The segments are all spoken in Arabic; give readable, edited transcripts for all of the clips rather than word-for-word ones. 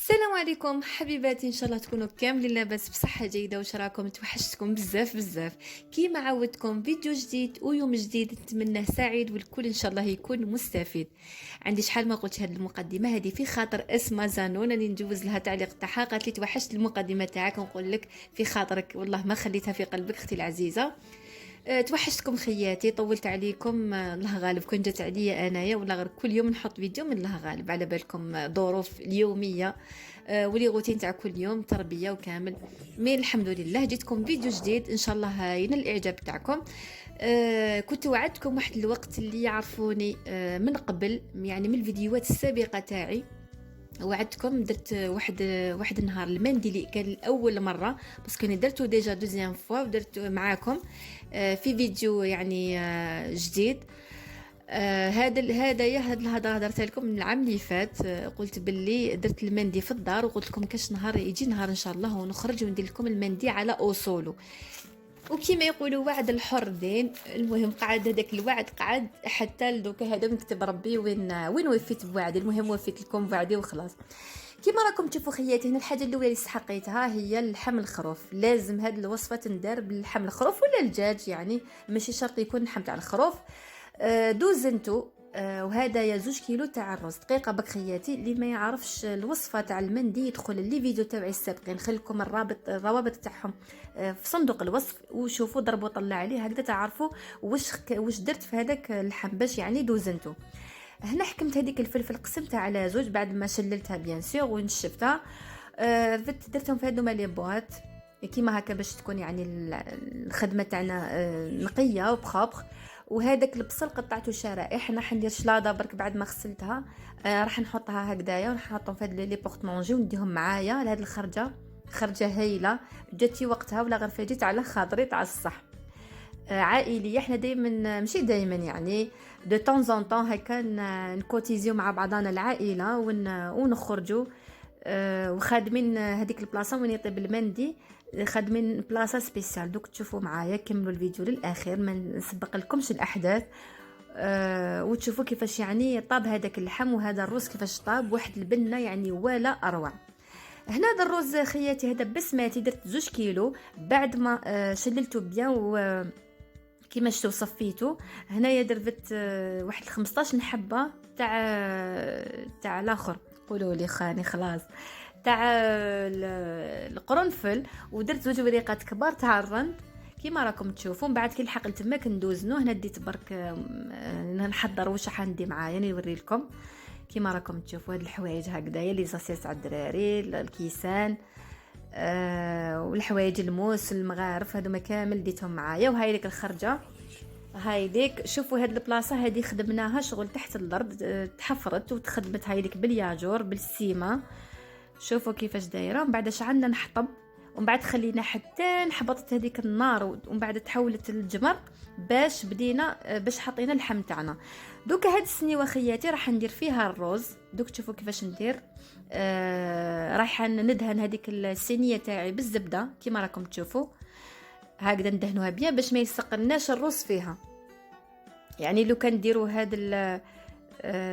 السلام عليكم حبيباتي، ان شاء الله تكونوا كاملين لاباس بصحه جيده وش راكم. توحشتكم بزاف بزاف. كيما عودتكم فيديو جديد ويوم جديد نتمنى سعيد والكل ان شاء الله يكون مستفيد. عندي شحال ما قلت هذه المقدمه هذه في خاطر اسماء زانون اللي نجوز لها تعليق تاعها، قالت لي توحشت المقدمه تاعك، نقول لك في خاطرك والله ما خليتها في قلبك اختي العزيزه. توحشتكم خياتي، طولت عليكم. الله غالب كون جات عليا انايا ولا غير كل يوم نحط فيديو من الله غالب على بالكم. ظروف اليوميه ولي روتين تاع كل يوم تربيه وكامل. مي الحمد لله جيتكم فيديو جديد ان شاء الله ينال الاعجاب تاعكم. كنت وعدتكم واحد الوقت اللي يعرفوني من قبل، يعني من الفيديوهات السابقه تاعي. وعدتكم درت واحد النهار المنديلي كان الاول مره، بس كني درته ديجا دوزيام فوا ودرت معاكم في فيديو يعني جديد. هذا الهضره هضرت لكم من العام اللي فات. قلت باللي درت المندي في الدار وقلت لكم كاش نهار يجي نهار ان شاء الله ونخرج وندير لكم المندي على اصوله. وكيما يقولوا وعد الحر دين. المهم قعد هذاك الوعد قعد حتى لدوكا هذا نكتب ربي وين وفيت بوعدي. المهم وفيت لكم بوعدي وخلاص. كيما راكم تشوفوا خياتي، هنا الحاجه الاولى اللي استحقيتها هي اللحم الخروف. لازم هذه الوصفه تندار باللحم الخروف ولا الدجاج، يعني ماشي شرط يكون اللحم تاع الخروف. دوزنتو. وهذا يا 2 كيلو تاع الرز. دقيقه بك خياتي، اللي ما يعرفش الوصفه تاع المندي يدخل لي فيديو تاعي السابقين، نخليكم الروابط تاعهم في صندوق الوصف، وشوفوا ضربوا طلع عليه هكذا تعرفوا واش درت في هذاك اللحم باش يعني دوزنتو. هنا حكمت هذيك الفلفل قسمتها على زوج بعد ما شللتها بيان سور ونشفتها. درتهم في هذوما لي بواط كيما هكا باش تكون يعني الخدمه تاعنا نقيه وبخابخ. وهذاك البصل قطعته شرائح، راح ندير شلاضه برك بعد ما غسلتها. راح نحطها هكذايا ونحطهم في هاد لي بورط مونجي ونديهم معايا لهاد الخرجه. خرجه هايله جاتي وقتها ولا غير فاجيت على خاطري تاع الصح. عائليه، احنا دائما ماشي دائما يعني دو طون زون طون هكا نكوتيزيو مع بعضنا العائله ونخرجوا. وخادمين هذيك البلاصه وين يطيب المندي، خادمين بلاصه سبيسيال. دوك تشوفوا معايا كملوا الفيديو للاخير ما نسبق لكمش الاحداث. وتشوفوا كيفاش يعني طاب هذاك اللحم وهذا الرز كيفاش طاب واحد البنه يعني ولا اروع. هنا هذا الرز خياتي هذا بسماتي درت 2 كيلو بعد ما شللته بيان و كيما شفتوا صفيته. هنايا درت واحد 15 حبه تاع الاخر قولوا لي خاني خلاص تاع القرنفل، ودرت 2 وريقات كبار تاع الرند كيما راكم تشوفوا. من بعد كي لحق تماك ندوزنو. هنا ديت برك نحضر واش راح ندي معايا نوري لكم. كيما راكم تشوفوا هاد الحوايج هكذايا لي زاسيس تاع الدراري الكيسان. والحوايج الموس المغارف هذوما كامل ديتهم معايا. وهاي لك الخرجه هاي ديك. شوفوا هاد البلاصه هذه خدمناها شغل تحت الارض، تحفرت وتخدمت هاي لك بالياجور بالسيمه. شوفوا كيفاش دايره. ومن بعد شعلنا نحطب، ومن بعد خلينا حتى نحبطت هذيك النار، ومن بعد تحولت الجمر باش بدينا باش حطينا اللحم تاعنا. دوك هاد السنيوه خياتي راح ندير فيها الرز. دوك تشوفوا كيفاش ندير. راح ندهن هذيك الصينيه تاعي بالزبده كيما راكم تشوفوا هكذا ندهنوها بيان باش ما يسقناش الرز فيها. يعني لو كان ديروا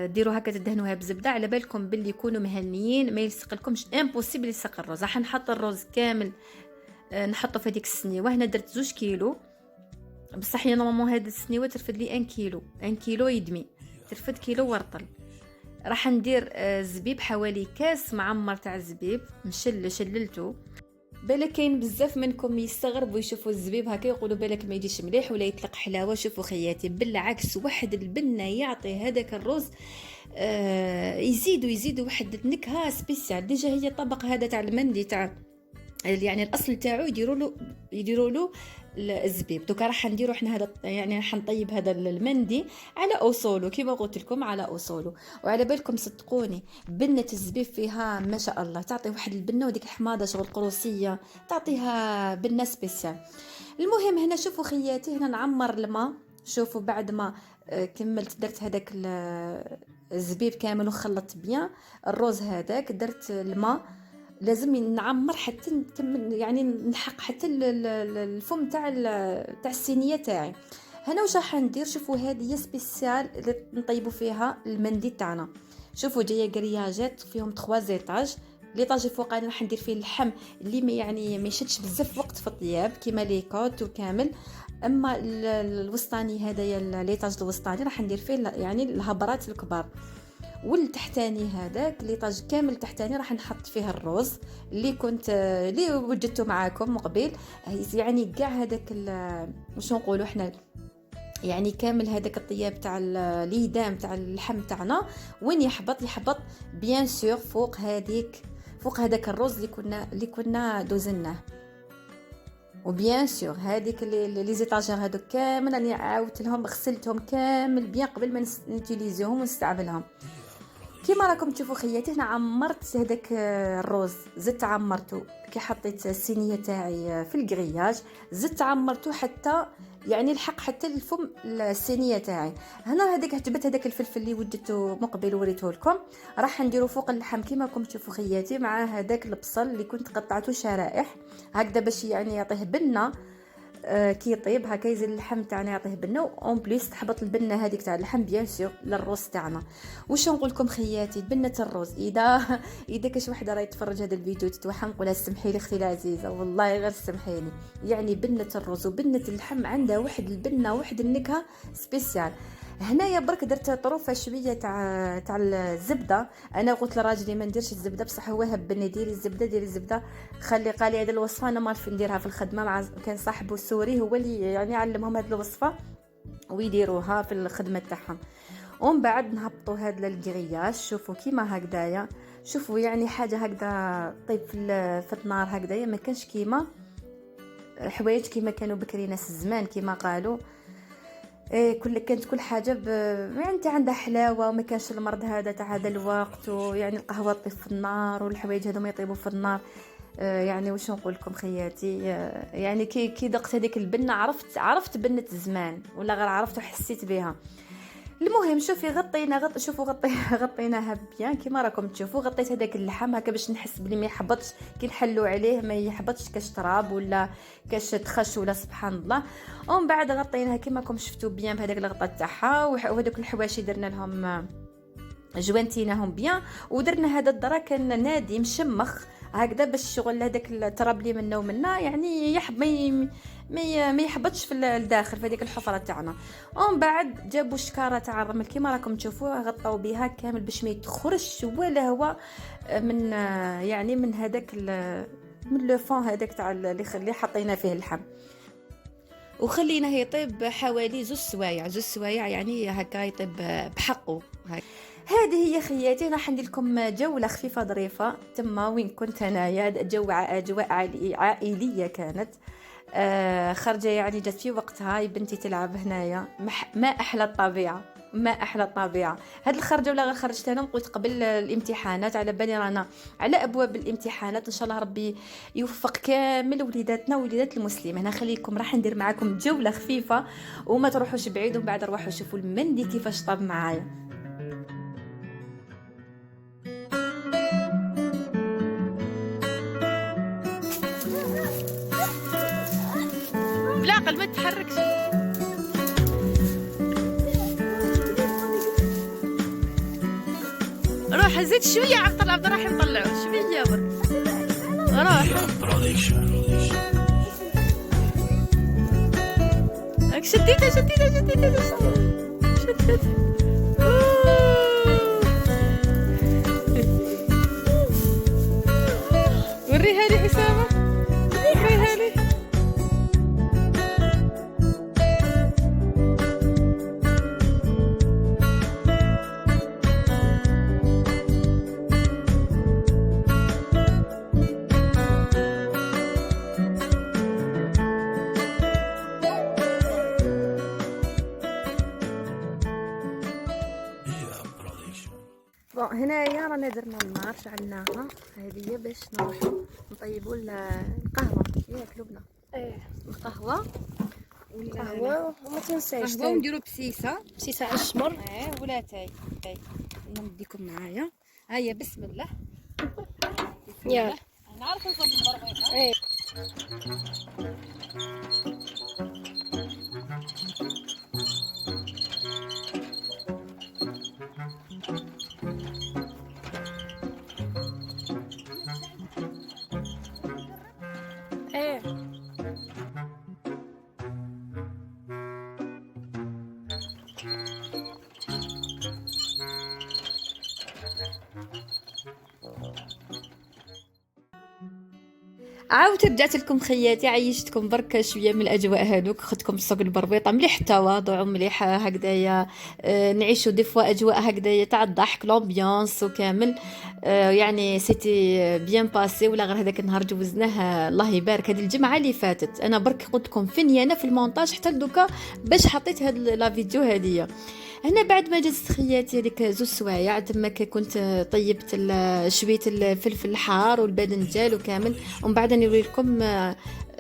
ديروا هكا تدهنوها بزبده على بالكم باللي يكونوا مهنيين ما يلصقلكمش امبوسيبل يلصق الرز. راح نحط الرز كامل نحطه في هذيك السنيوه. هنا درت 2 كيلو بصح هي نورمالمون هاد السنيوه ترفد لي 1 كيلو 1 كيلو يدمي ترفد كيلو ورطل. راح ندير زبيب حوالي كاس معمر تاع الزبيب شللته. بالك كاين بزاف منكم يستغربوا يشوفوا الزبيب هكا يقولوا بالك ما يجيش مليح ولا يطلق حلاوه. شوفوا خياتي بالعكس واحد البنه يعطي هذاك الرز يزيدوا واحد النكهه سبيسيال. ديجا هي طبق هذا تاع المندي تاع يعني الاصل تاعو يديروا له الزبيب. دوكا راح نديروا احنا هذا يعني راح نطيب هذا المندي على اصوله كيما قلت لكم على اصوله. وعلى بالكم صدقوني بنه الزبيب فيها ما شاء الله تعطي واحد البنه، وديك الحماضه شغل قروسيه تعطيها بنه سبيسيال. المهم هنا شوفوا خياتي هنا نعمر الماء. شوفوا بعد ما كملت درت هذاك الزبيب كامل وخلطت بيان الرز هذاك درت الماء. لازم نعمر حتى نكمل يعني نحق حتى الفم تاع الصينيه تاعي. هنا واش راح ندير. شوفوا هذه هي سبيسيال اللي نطيبوا فيها المندي تاعنا. شوفوا جايه كرياجات فيهم 3 زيتاج ليطاج الفوقاني راح ندير فيه اللحم اللي يعني ما يشدش بزاف وقت في الطياب كيما ليكوت وكامل. اما الوسطاني هذايا ليطاج الوسطاني راح ندير فيه يعني الهبرات الكبار. والتحتاني هذاك ليطاج كامل تحتاني راح نحط فيه الروز اللي كنت اللي وجدته معاكم مقبل. يعني كاع هذاك واش نقولوا احنا، يعني كامل هذاك الطياب تاع الهدام تاع اللحم تاعنا وين يحبط بيان سور فوق هذاك الرز اللي كنا دوزناه. وبيان سور هذيك لي زيطاجير هذوك كامل راني عاودت لهم غسلتهم كامل بيان قبل ما نوتيليزيهم ونستعملهم. كيما راكم تشوفوا خياتي هنا عمرت هذاك الروز، زدت عمرته كي حطيت الصينيه تاعي في الكرياج، زدت عمرته حتى يعني الحق حتى الفم الصينيه تاعي. هنا هذيك جبت هذاك الفلفل اللي ودته مقبل وريته لكم، راح نديرو فوق اللحم كيما راكم تشوفوا خياتي مع هذاك البصل اللي كنت قطعته شرائح هكذا باش يعني يعطيه بنه. كي يطيب هكا يزيد اللحم تاعنا يعطيه بنه، اون بليس تحبط البنه هذيك تاع اللحم بيان سور للروز تاعنا. واش نقول لكم خياتي بنه الروز، اذا كاش وحده راهي تتفرج هذا الفيديو تتوحى نقولها سمحي لي اختي العزيزه والله غير سمحي لي، يعني بنه الرز وبنه اللحم عندها واحد البنه واحد النكهه سبيسيال. هنايا برك درت طروفه شويه تاع الزبده. انا قلت لراجلي ما نديرش الزبده بصح هو هبني ديري الزبده خلي قال لي هذه الوصفه انا ما نعرف نديرها في الخدمه مع كان صاحبه سوري هو اللي يعني علمهم هذه الوصفه ويديروها في الخدمه تاعهم. ومن بعد نهبطوا هذا الكرياج شوفوا كيما هكذايا، شوفوا يعني حاجه هكذا طيب في النار هكذايا ما كانش كيما حوايج كيما كانوا بكري ناس الزمان كيما قالوا. كانت كل حاجه يعني عندها حلاوه وما كانش المرض هذا تاع هذا الوقت، ويعني القهوه تطيب في النار والحوايج هذو ما يطيبوا في النار. يعني واش نقول لكم خياتي، يعني كي دقت هذيك البنه عرفت بنه الزمان ولا غير عرفت وحسيت بها. المهم شوفي غطيناها بيان كيما راكم تشوفوا. غطيت هذاك اللحم هكا باش نحس بلي ما يحبطش كي نحلو عليه ما يحبطش كاش تراب ولا كاش تخش ولا سبحان الله. ومن بعد غطيناها كيما راكم شفتوا بيان بهذاك الغطاء تاعها وهذوك الحواشي درنا لهم جوانتيناهم بيان. ودرنا هذا الدرا كان نادي مشمخ هكذا باش الشغل هذاك التراب اللي منا ومنا يعني ما يحبطش في الداخل في هذيك الحفره تاعنا. ومن بعد جابوا الشكاره تاع الرمل كيما راكم تشوفوها غطاو بها كامل باش ما يتخرجش ولا هو من يعني من هذاك من لو فون هذاك تاع اللي حطينا فيه اللحم. وخليناه يطيب حوالي زوج سوايع يعني هكا يطيب بحقه. هذه هي خياتي راح ندير لكم جوله خفيفه ظريفه تما وين كنت انايا. اجواء عائليه كانت خرجه يعني جات في وقتها بنتي تلعب هنايا. ما احلى الطبيعه هاد الخرجه ولا غير خرجت انا قلت قبل الامتحانات على بالي رانا على ابواب الامتحانات ان شاء الله ربي يوفق كامل وليداتنا ووليدات المسلمين. انا خليكم راح ندير معكم جوله خفيفه وما تروحوش بعيد ومن بعد روحوا شوفوا المندي كيفاش طاب معايا. بالعقل ما تتحركش. روح زيد شويه عبد الله عبد الرحيم طلعوا شويه برك روح شديتها وريها لي أسامة وريها لي. هنايا رانا درنا النار شعلناها هذه باش نروحوا نطيبوا القهوه ياكلوا بنا. القهوه وما تنساش ونديروا بسيسه على الشمر ولا تاي نديكم معايا. هيا بسم الله يلا نعرف نصب البرغيث. ايه عاودت رجعت لكم خياتي، عيشتكم برك شويه من الاجواء هذوك، خدتكم السوق البربيطه مليح، التواضع مليح هكذايا. نعيشوا دي فوا اجواء هكذايا تاع الضحك، لومبيونس وكامل. يعني سيتي بيان باسي، ولا غير هذاك النهار جوزناه الله يبارك. هذه الجمعه اللي فاتت انا برك قلت لكم فيني انا في المونتاج حتى لدوكا باش حطيت هاد لا فيديو هذه. هنا بعد ما جلست خياتي هذيك زوج سوايع تماك كنت طيبت شويه الفلفل الحار والباذنجان وكامل، ومن بعد نوري لكم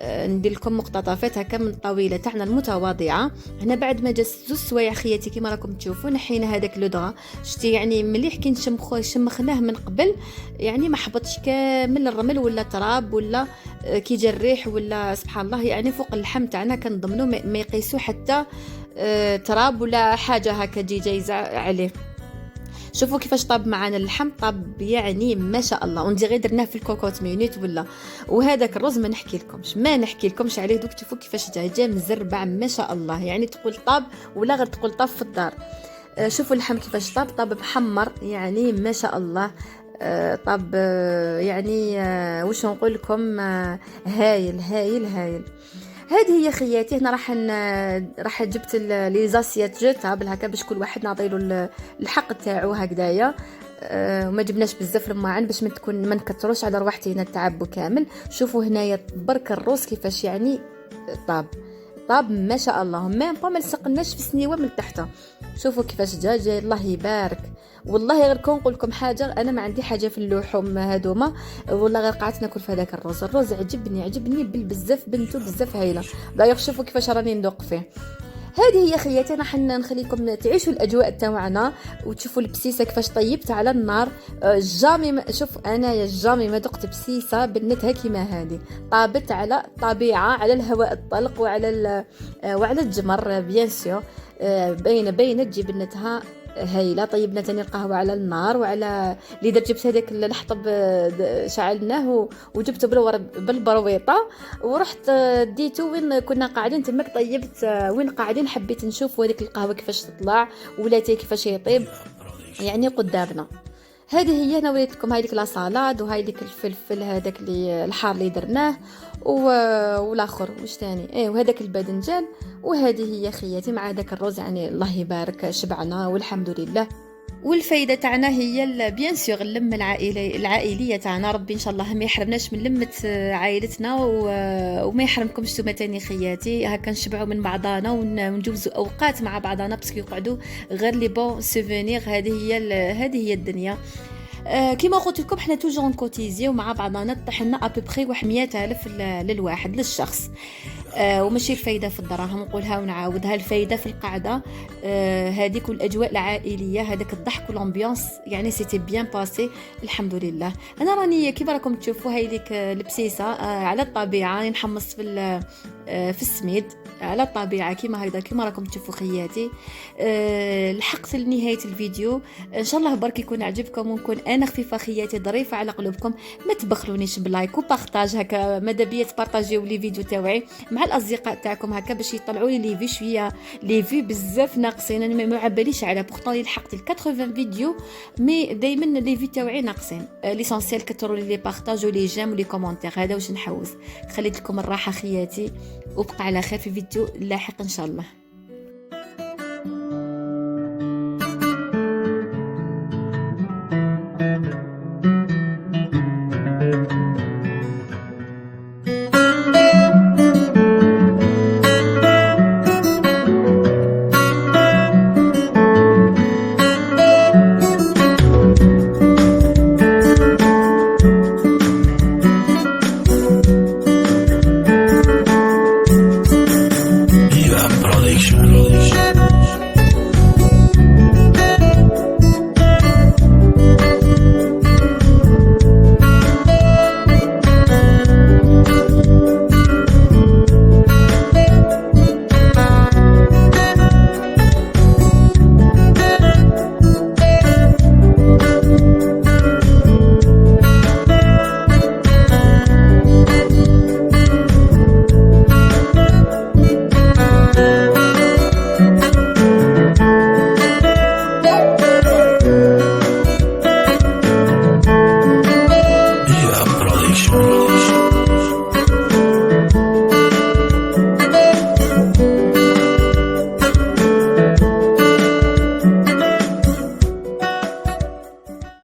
ندير لكم مقتطفات هكا من الطاوله تاعنا المتواضعه. هنا بعد ما جلست زوج سوايع خياتي كيما راكم تشوفوا، نحينا هذاك لو دغا، شتي يعني مليح كي شمخناه من قبل، يعني ما حبطش كامل الرمل ولا تراب ولا كي جا الريح ولا سبحان الله. يعني فوق اللحم تاعنا كنضمنوا ما يقيسوا حتى تراب ولا حاجه هكا تجي جايزه عليه. شوفوا كيفاش طاب معنا اللحم، طاب يعني ما شاء الله، وندي غير درناه في الكوكوت مينيت ولا. وهذاك الرز ما نحكي لكمش عليه، دوك تشوفوا كيفاش جا مزربع ما شاء الله، يعني تقول طاب ولا غير تقول طاب في الدار. شوفوا اللحم كيفاش طاب محمر يعني ما شاء الله. طاب يعني واش نقول لكم، هايل هايل هايل. هذه هي خياتي. هنا راح جبت لي زاسيات جيتابل هكا باش كل واحد نعطيله الحق تاعو هكذايا. وما جبناش بزاف الماعن باش ما نكثروش على رواحتنا التعب كامل. شوفوا هنايا برك الروز كيفاش يعني طاب ما شاء الله، ما لصقناش في السنيوه من تحت. شوفوا كيفاش جاي الله يبارك. والله غير كون نقول لكم حاجه، انا ما عندي حاجه في اللحوم هذوما، والله غير قعدت ناكل في هذاك الرز عجبني بالبزاف، بنتو بزاف هايله. دايوغ شوفوا كيفاش راني ندوق فيه. هذه هي خياتي، انا حنا نخليكم تعيشوا الاجواء تاعنا وتشوفوا البسيسه كيفاش طيبت على النار. شوف انا يا جامي ما دقت بسيسه بنتها كيما هذه، طابت على طبيعه، على الهواء الطلق وعلى الجمر بيان سور. باينه تجي بنتها هايله. طيبنا تاني القهوه على النار، وعلى اللي درت جبت هذاك الحطب شعلناه وجبته بالبرويطه، ورحت ديتو وين كنا قاعدين تماك. طيبت وين قاعدين حبيت نشوف هذيك القهوه كيفاش تطلع ولاتي كيفاش يطيب يعني قدامنا. هذه هي انا وريت لكم هاي ديك لا سالاد، وهاي ديك الفلفل هذاك اللي الحار اللي درناه، والاخر واش ثاني وهذاك الباذنجان. وهذه هي خياتي مع هذاك الرز، يعني الله يبارك شبعنا والحمد لله. والفايده تاعنا هي بيان سور اللمه العائليه تاعنا. ربي ان شاء الله ما يحرمناش من لمه عائلتنا، وما يحرمكمش نتوما تاني خياتي، هكا نشبعوا من بعضنا ونجوزوا اوقات مع بعضنا باسكو يقعدوا غير لي بون سوفونير. هذه هي الدنيا. كما قلت لكم حنا توجور نكوتيزيو مع بعضنا، طحنا ابوبري 100,000 للواحد للشخص. وماشي الفايده في الدراهم، نقولها ونعاودها، الفايده في القعده هذيك والاجواء العائليه، هذاك الضحك والامبيونس، يعني سيتي بيان باسي الحمد لله. انا راني كيما راكم تشوفوا هاي ديك البسيسه على الطبيعه، نحمص في السميد على الطبيعه كيما هكذا كيما راكم تشوفوا خياتي. لحقت لنهايه الفيديو، ان شاء الله برك يكون عجبكم، ونكون انا خفيفه خياتي ظريفه على قلوبكم. ما تبخلونيش بلايك وبارطاج، هكا ماذا بيا تبارطاجيو لي فيديو تاعي مع الاصدقاء تاعكم هكا باش يطلعوا لي لي شويه لي في بزاف ناقصين. انا ما عباليش على بورطون لحقت 80 فيديو، مي دائما لي في تاعي ناقصين. ليسونسيال كثروا لي بارطاج ولي جيم ولي كومونتير، هذا واش نحوس. خليت لكم الراحه خياتي، وبقى على خير في فيديو لاحق ان شاء الله.